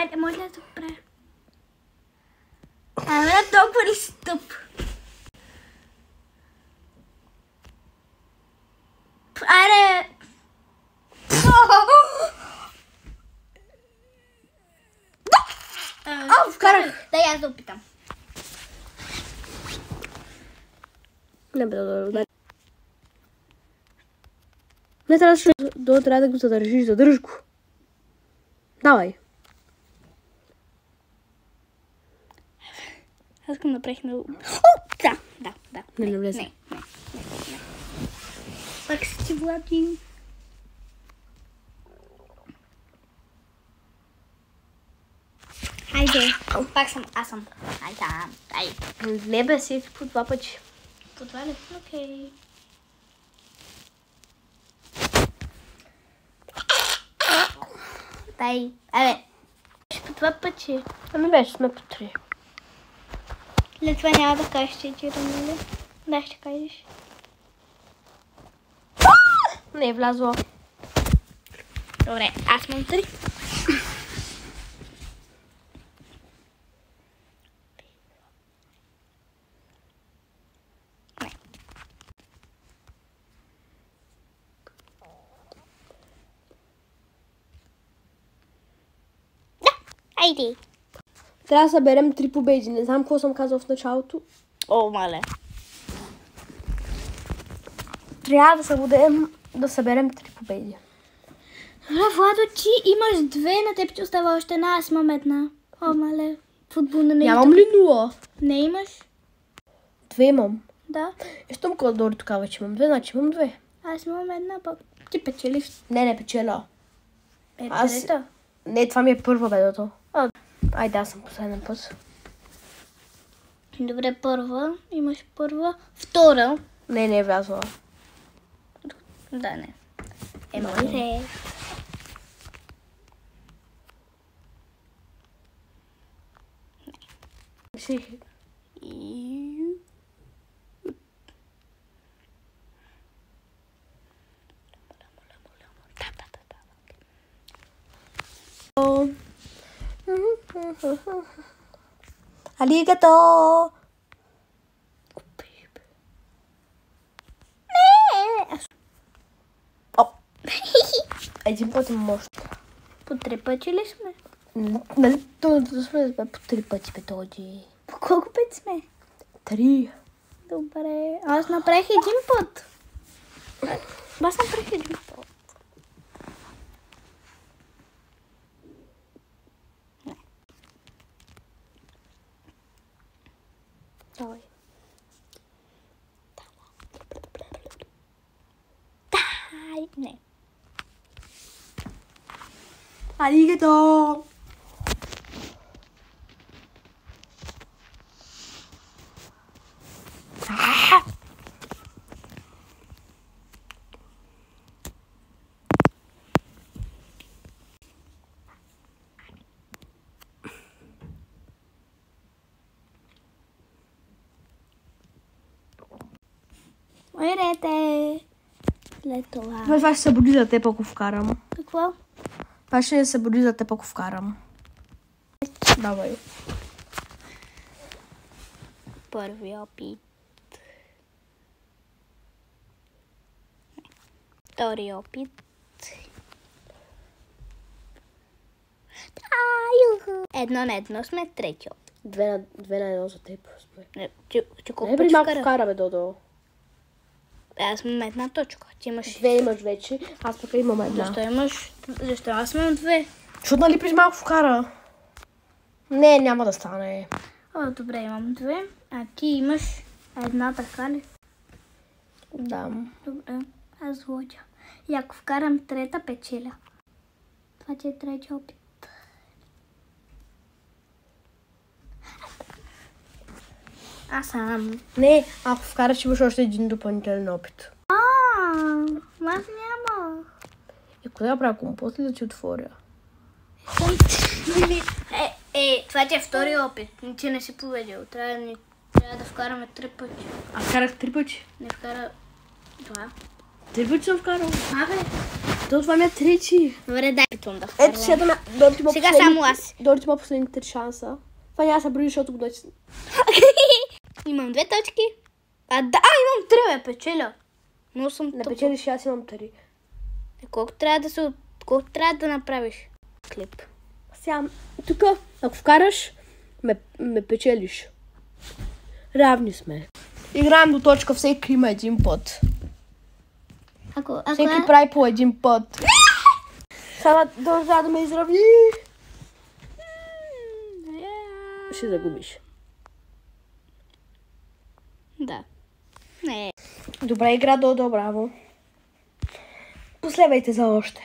Айде, може ли да се поправя? Ама толкова ли си тъп? Айде! Вкарах. Дай аз да опитам. Не бе, да. Не трябва да го задържиш. Задържи го. Давай. Аз го направих много... Да. Не влезе. Не. Пак си ти Влади. Хайде. Пак съм. Аз съм. Айде. Не бе, си по 2 пъти. По това ли? Окей. Дай. Абе. По 2 пъти. Ами беше, сме по 3. След това няма да кажеш 4, нали? Да, ще кажеш. Не е влязло. Добре, аз имам 3. Айде. Трябва да съберем 3 победи. Не знам какво съм казал в началото. О, мале. Трябва да съберем 3 победи. Добре, Владо, ти имаш 2, на теб ти остава още една, аз имам една. О, мале. Футболна не Нямам ли 0? Не имаш? 2 имам. Да. Щом дори тогава, че имам 2, значи имам 2. Аз имам една, пък ти печелиш. Не печеля. Аз- Трета. Не, това ми е първа бедото. Айде, аз съм последен път. Добре, първа. Имаш първа. Втора. Не е влязла. Да, не. Добре. Си. Алигато! Един път може. По 3 пъти ли сме? Нали, да сме по 3 пъти петоди. По колко пъти сме? 3. Добре. Аз направих един път. Аз направих един път. Давай. Ай, не. Алигато! Ойрете! След това. Това ще се буди за теб, ако вкарам. Какво? Това ще се буди за теб, ако вкарам. Давай. Първи опит. Втори опит. Едно на едно сме, трети опит. 2 на 1 за теб. Ти колко Не пъти при малко вкара? вкара, бе, Додо. Аз имам една точка. Ти имаш... 2 имаш вече, аз пък имам една. Защо имаш... Защо аз имам 2? Защото нали при малко вкара? Не, няма да стане. О, добре, имам 2. А ти имаш една, така ли? Да. Добре, аз водя. И ако вкарам трета, печеля. Това ти е трети опит. Аз съм. Не, ако вкараш, имаш още един допълнителен опит. Аз няма. И кога правя компост ли да ти отворя? Това ти е втори опит. Ти не си победил. Трябва да вкараме 3 пъти. Аз вкарах 3 пъти. Не вкара това. 3 пъти съм вкарал. Абе, То това ми е трети. Добре, дай питвам да Ето вкарвам. Сега само аз. Дори ти има последните 3 шанса. Това няма да се брои, защото го дойде. Имам 2 точки. Имам 3, бе, печеля. Но съм Не тъпо. печелиш, аз имам 3. Колко трябва да направиш? Клип. Сега, тук, ако вкараш, ме печелиш. Равни сме. Играем до точка, всеки има един път. Всеки прави по един път. Сега дължа да ме изравни. Ще загубиш. Да. Не. Добра игра, Додо, браво. Последвайте за още.